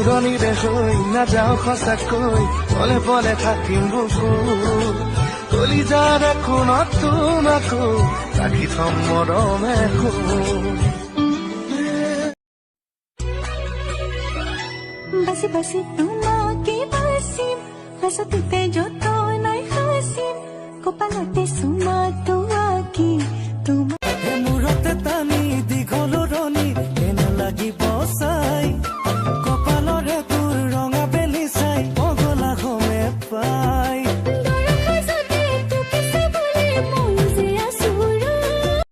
উৰণিৰে হৈ নাযাওঁ সঁচাকৈ পলে পলে থাকিম বুকুত কলিজাৰ কোণত তোমাকো ৰাখি থম মৰমে বাসি বাসি তোমাকে বাসিম হাসতে যতনাই হাসিম কপালতে সুমা তোয়াকি